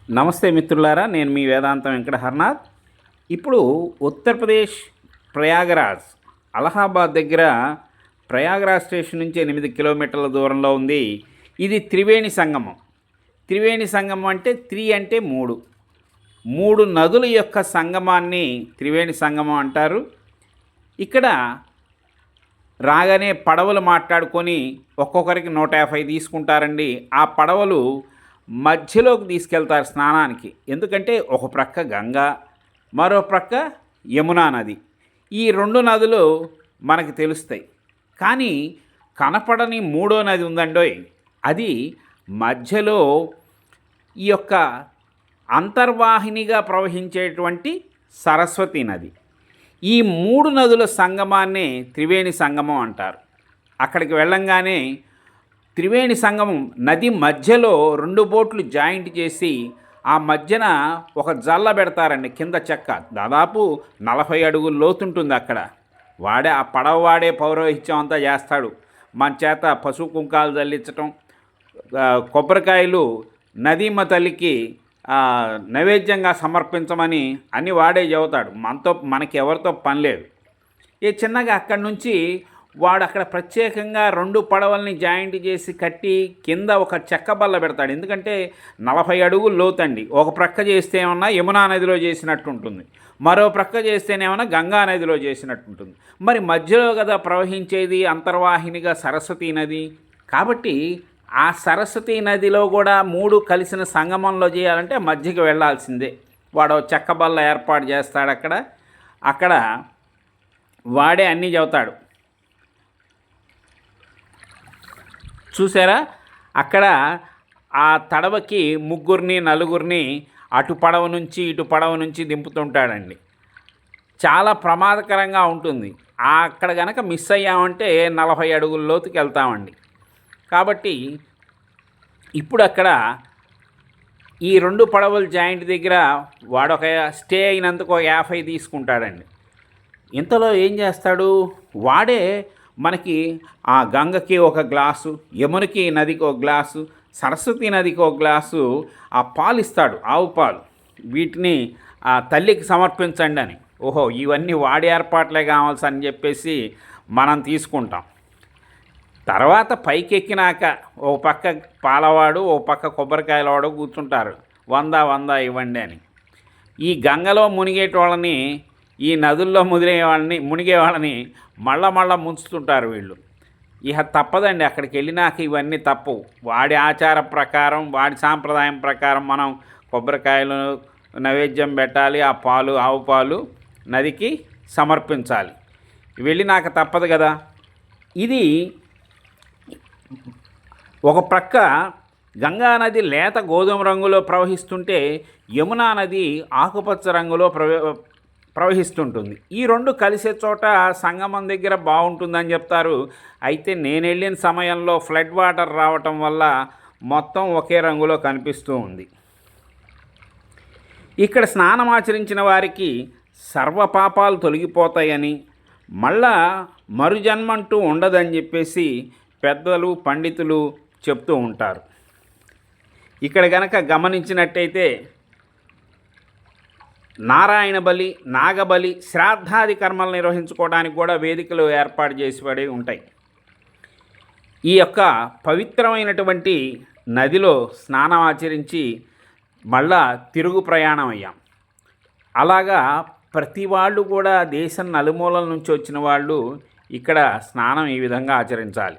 నమస్తే మిత్రులారా, నేను మీ వేదాంతం వెంకట హర్నాథ్. ఇప్పుడు ఉత్తరప్రదేశ్ ప్రయాగరాజ్, అలహాబాద్ దగ్గర ప్రయాగరాజ్ స్టేషన్ నుంచి 8 కిలోమీటర్ల దూరంలో ఉంది. ఇది త్రివేణి సంగమం. త్రివేణి సంగమం అంటే అంటే మూడు నదుల యొక్క సంగమాన్ని త్రివేణి సంగమం అంటారు. ఇక్కడ రాగానే పడవలు మాట్లాడుకొని ఒక్కొక్కరికి 150 తీసుకుంటారండి. ఆ పడవలు మధ్యలోకి తీసుకెళ్తారు స్నానానికి. ఎందుకంటే ఒక ప్రక్క గంగా, మరో ప్రక్క యమునా నది. ఈ రెండు నదులు మనకు తెలుస్తాయి. కానీ కనపడని మూడో నది ఉందండోయ్. అది మధ్యలో ఈ యొక్క అంతర్వాహినిగా ప్రవహించేటువంటి సరస్వతి నది. ఈ మూడు నదుల సంగమాన్నే త్రివేణి సంగమం అంటారు. అక్కడికి వెళ్ళంగానే త్రివేణి సంగమం నది మధ్యలో 2 బోట్లు జాయింట్ చేసి ఆ మధ్యన ఒక జల్ల పెడతారండి, కింద చెక్క. దాదాపు 40 అడుగుల లోతుంటుంది అక్కడ. ఆ పడవ వాడే పౌరోహిత్యం అంతా చేస్తాడు. మన చేత పసుపు కుంకాలు చల్లించటం, కొబ్బరికాయలు నదీమ తల్లికి నైవేద్యంగా సమర్పించమని అన్ని వాడే చెబుతాడు. మనకి ఎవరితో పని లేదు. చిన్నగా అక్కడి నుంచి వాడు అక్కడ ప్రత్యేకంగా 2 పడవల్ని జాయింట్ చేసి కట్టి కింద ఒక చెక్క బల్ల పెడతాడు. ఎందుకంటే 40 అడుగులు లోతండి. ఒక ప్రక్క చేస్తే ఏమన్నా యమునా నదిలో చేసినట్టు ఉంటుంది, మరో ప్రక్క చేస్తేనేమన్నా గంగా నదిలో చేసినట్టు ఉంటుంది. మరి మధ్యలో కదా ప్రవహించేది అంతర్వాహినిగా సరస్వతీ నది. కాబట్టి ఆ సరస్వతీ నదిలో కూడా 3 కలిసిన సంగమంలో చేయాలంటే మధ్యకి వెళ్ళాల్సిందే. వాడు చెక్క బల్ల ఏర్పాటు చేస్తాడు అక్కడ వాడే అన్నీ చెబుతాడు. చూసారా, అక్కడ ఆ తడవకి 3 నలుగురిని అటు పడవ నుంచి ఇటు పడవ నుంచి దింపుతుంటాడండి. చాలా ప్రమాదకరంగా ఉంటుంది. అక్కడ కనుక మిస్ అయ్యామంటే 40 అడుగుల లోతుకి వెళ్తామండి. కాబట్టి ఇప్పుడు అక్కడ ఈ 2 పడవలు జాయింట్ దగ్గర వాడొక స్టే అయినందుకు 50 తీసుకుంటాడండి. ఇంతలో ఏం చేస్తాడు, వాడే మనకి ఆ గంగకి ఒక గ్లాసు, యమునకి నదికి ఒక గ్లాసు, సరస్వతి నదికి ఒక గ్లాసు ఆ పాలు ఇస్తాడు, ఆవు పాలు. వీటిని ఆ తల్లికి సమర్పించండి అని. ఓహో, ఇవన్నీ వాడి ఏర్పాట్లే కావాల్సి అని చెప్పేసి మనం తీసుకుంటాం. తర్వాత పైకి ఎక్కినాక ఓ పక్క పాలవాడు, ఓ పక్క కొబ్బరికాయలవాడు కూర్చుంటారు. 100 ఇవ్వండి అని. ఈ గంగలో మునిగేటోళ్ళని, ఈ నదుల్లో మునిగే వాళ్ళని మళ్ళా ముంచుతుంటారు వీళ్ళు. ఇక తప్పదండి, అక్కడికి వెళ్ళినాక ఇవన్నీ తప్పవు. వాడి ఆచార ప్రకారం, వాడి సాంప్రదాయం ప్రకారం మనం కొబ్బరికాయలు నైవేద్యం పెట్టాలి. ఆ పాలు, ఆవు పాలు నదికి సమర్పించాలి. వెళ్ళినాక తప్పదు కదా. ఇది ఒక ప్రక్క గంగా నది లేత గోధుమ రంగులో ప్రవహిస్తుంటే యమునా నది ఆకుపచ్చ రంగులో ప్రవహిస్తుంటుంది. ఈ 2 కలిసే చోట సంగమం దగ్గర బాగుంటుందని చెప్తారు. అయితే నేను వెళ్ళిన సమయంలో ఫ్లడ్ వాటర్ రావటం వల్ల మొత్తం ఒకే రంగులో కనిపిస్తూ ఉంది. ఇక్కడ స్నానం ఆచరించిన వారికి సర్వపాపాలు తొలగిపోతాయని, మళ్ళా మరుజన్మంటూ ఉండదని చెప్పేసి పెద్దలు, పండితులు చెప్తూ ఉంటారు. ఇక్కడ గనక గమనించినట్టయితే నారాయణ బలి, నాగబలి, శ్రాద్ధాది కర్మలు నిర్వహించుకోవడానికి కూడా వేదికలు ఏర్పాటు చేసి ఉంటాయి. ఈ యొక్క పవిత్రమైనటువంటి నదిలో స్నానం ఆచరించి మళ్ళా తిరుగు ప్రయాణం అయ్యాం. అలాగా ప్రతి వాళ్ళు కూడా దేశం నలుమూలల నుంచి వచ్చిన వాళ్ళు ఇక్కడ స్నానం ఈ విధంగా ఆచరించాలి.